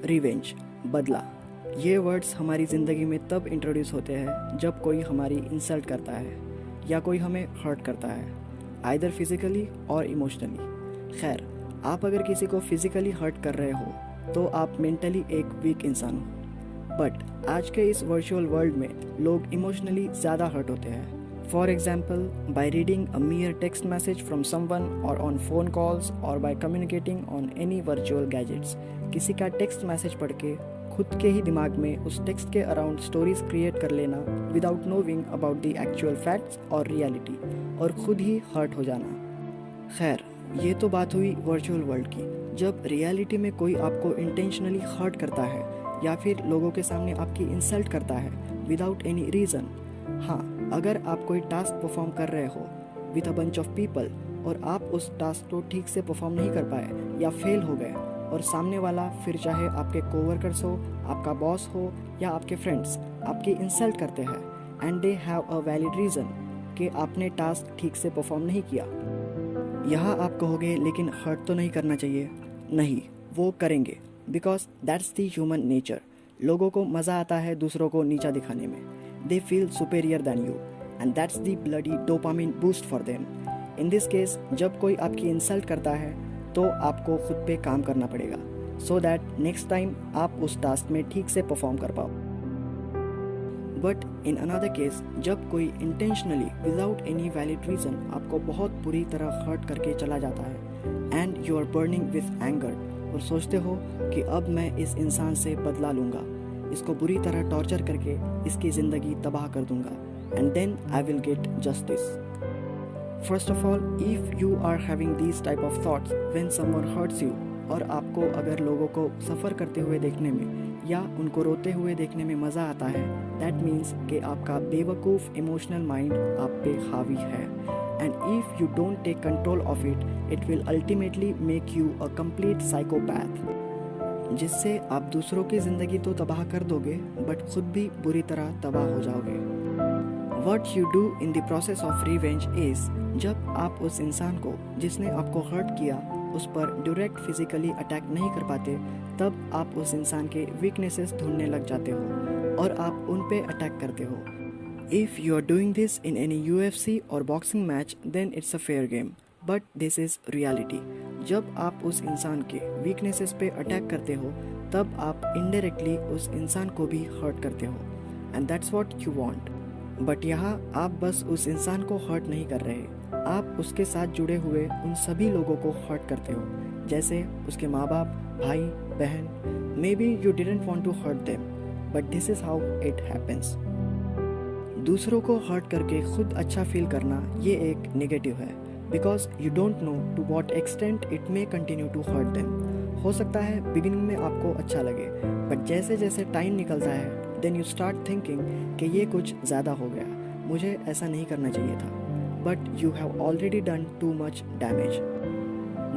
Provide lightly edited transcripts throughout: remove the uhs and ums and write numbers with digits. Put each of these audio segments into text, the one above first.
Revenge, बदला। ये words हमारी ज़िंदगी में तब इंट्रोड्यूस होते हैं जब कोई हमारी इंसल्ट करता है या कोई हमें हर्ट करता है, आइदर फिजिकली और इमोशनली। खैर, आप अगर किसी को फिजिकली हर्ट कर रहे हो तो आप मेंटली एक वीक इंसान हो। बट आज के इस वर्चुअल वर्ल्ड में लोग इमोशनली ज़्यादा हर्ट होते हैं। For example, by reading a mere text message from someone or on phone calls or by communicating on any virtual gadgets. किसी का टेक्स्ट मैसेज पढ़ के खुद के ही दिमाग में उस टेक्स्ट के अराउंड स्टोरीज क्रिएट कर लेना without knowing about the actual facts और रियलिटी, और खुद ही हर्ट हो जाना। खैर, ये तो बात हुई वर्चुअल वर्ल्ड की। जब रियलिटी में कोई आपको इंटेंशनली हर्ट करता है या फिर लोगों के सामने आपकी इंसल्ट करता है विदाउट एनी रीज़न। हाँ, अगर आप कोई टास्क परफॉर्म कर रहे हो with a bunch of people और आप उस टास्क को ठीक से परफॉर्म नहीं कर पाए या फेल हो गए, और सामने वाला, फिर चाहे आपके कोवर्कर्स हो, आपका बॉस हो या आपके फ्रेंड्स, आपकी इंसल्ट करते हैं and they have a valid reason कि आपने टास्क ठीक से परफॉर्म नहीं किया। यहाँ आप कहोगे लेकिन हर्ट तो नहीं करना चाहिए। नहीं, वो करेंगे, because that's the human nature. लोगों को मज़ा आता है दूसरों को नीचा दिखाने में। They feel superior than you, and that's the bloody dopamine boost for them. In this case, जब कोई आपकी इंसल्ट करता है तो आपको खुद पे काम करना पड़ेगा, so that next time आप उस टास्क में ठीक से परफॉर्म कर पाओ। But in another case, जब कोई intentionally without any valid reason आपको बहुत बुरी तरह हर्ट करके चला जाता है and you are burning with anger, और सोचते हो कि अब मैं इस इंसान से बदला लूँगा, इसको बुरी तरह टॉर्चर करके इसकी ज़िंदगी तबाह कर दूंगा, and then I will get justice. First of all, if you are having these type of thoughts when someone hurts you, और आपको अगर लोगों को सफ़र करते हुए देखने में या उनको रोते हुए देखने में मज़ा आता है, दैट मीन्स कि आपका बेवकूफ़ इमोशनल माइंड आप पे हावी है, and if you don't take control of it, it will ultimately make you a complete psychopath, जिससे आप दूसरों की ज़िंदगी तो तबाह कर दोगे बट खुद भी बुरी तरह तबाह हो जाओगे। What you do in the process of revenge is, जब आप उस इंसान को जिसने आपको हर्ट किया उस पर डायरेक्ट फिजिकली अटैक नहीं कर पाते, तब आप उस इंसान के वीकनेसेस ढूंढने लग जाते हो और आप उन पे अटैक करते हो। If you are doing this in any UFC or boxing match, then it's a fair game. But this is reality. जब आप उस इंसान के वीकनेसेस पे अटैक करते हो तब आप इनडायरेक्टली उस इंसान को भी हर्ट करते हो, and that's what you want. But यहाँ आप बस उस इंसान को हर्ट नहीं कर रहे, आप उसके साथ जुड़े हुए उन सभी लोगों को हर्ट करते हो, जैसे उसके माँ बाप, भाई बहन। Maybe you didn't want to hurt them, but this is how it happens. दूसरों को हर्ट करके खुद अच्छा फील करना ये एक नेगेटिव है, because you don't know to what extent it may continue to hurt them. हो सकता है बिगिनिंग में आपको अच्छा लगे, बट जैसे जैसे टाइम निकलता है देन यू स्टार्ट थिंकिंग कि ये कुछ ज़्यादा हो गया, मुझे ऐसा नहीं करना चाहिए था, but you have already done too much damage.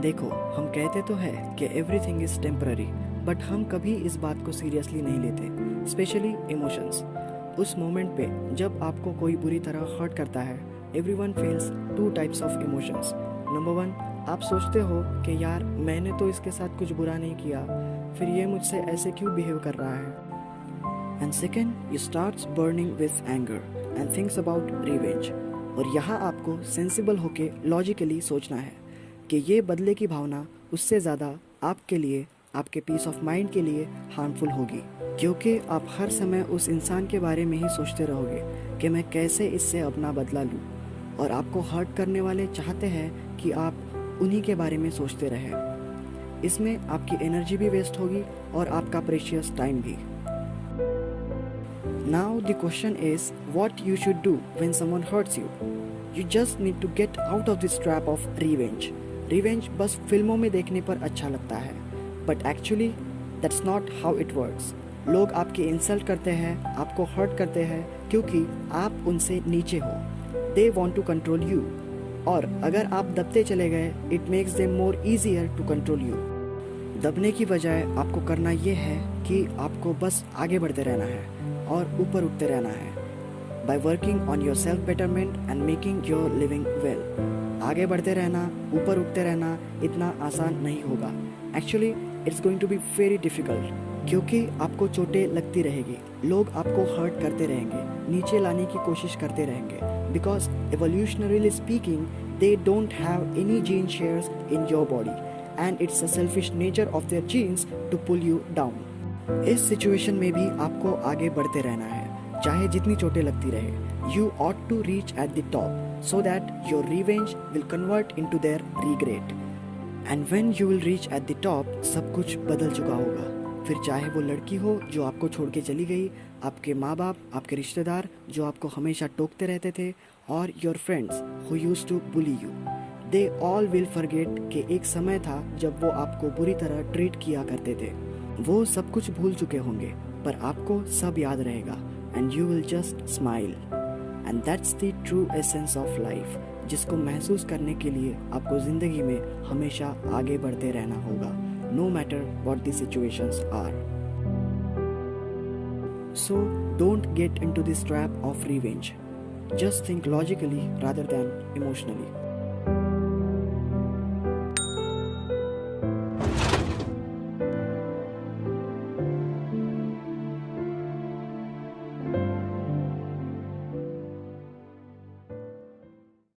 देखो, हम कहते तो है कि एवरीथिंग इज़ टेम्पररी, बट हम कभी इस बात को सीरियसली नहीं लेते, स्पेशली इमोशंस। उस मोमेंट पे जब आपको कोई बुरी तरह हर्ट करता है, Everyone feels two types of emotions. Number one, आप सोचते हो कि यार मैंने तो इसके साथ कुछ बुरा नहीं किया, फिर ये मुझसे ऐसे क्यों बिहेव कर रहा है। And second, you starts burning with anger and thinks about revenge. और यहाँ आपको सेंसिबल होके लॉजिकली सोचना है कि ये बदले की भावना उससे ज़्यादा आपके लिए, आपके पीस ऑफ माइंड के लिए हार्मफुल होगी, क्योंकि आप हर समय उस इंसान के बारे में ही सोचते रहोगे कि मैं कैसे इससे अपना बदला लूँ, और आपको हर्ट करने वाले चाहते हैं कि आप उन्हीं के बारे में सोचते रहें। इसमें आपकी एनर्जी भी वेस्ट होगी और आपका प्रेशियस टाइम भी। Now the question is what you should do when someone hurts you. You just need to get out of this trap of revenge. Revenge बस फिल्मों में देखने पर अच्छा लगता है, but actually that's not how it works. लोग आपकी इंसल्ट करते हैं, आपको हर्ट करते हैं क्योंकि आप उनसे नीचे हो। They want to control you, और अगर आप दबते चले गए it makes them more easier to control you. दबने की बजाय आपको करना ये है कि आपको बस आगे बढ़ते रहना है और ऊपर उठते रहना है। By working on your self betterment and making your living well. आगे बढ़ते रहना, ऊपर उठते रहना इतना आसान नहीं होगा। Actually it's going to be very difficult, क्योंकि आपको चोटें लगती रहेगी, लोग आपको हर्ट करते रहेंगे, नीचे लाने की कोशिश करते रहेंगे, because evolutionarily speaking they don't have any gene shares in your body and it's a selfish nature of their genes to pull you down. इस सिचुएशन में भी आपको आगे बढ़ते रहना है, चाहे जितनी चोटें लगती रहे। You ought to reach at the top so that your revenge will convert into their regret. And when you will reach at the top, सब कुछ बदल चुका होगा। फिर चाहे वो लड़की हो जो आपको छोड़ के चली गई, आपके माँ बाप, आपके रिश्तेदार जो आपको हमेशा टोकते रहते थे, और your friends who used to bully you, they all will forget कि एक समय था जब वो आपको बुरी तरह ट्रीट किया करते थे। वो सब कुछ भूल चुके होंगे, पर आपको सब याद रहेगा and you will just smile. And that's the true essence of life, जिसको महसूस करने के लिए आपको ज़िंदगी में हमेशा आगे बढ़ते रहना होगा, no matter what the situations are. So don't get into this trap of revenge. Just think logically rather than emotionally.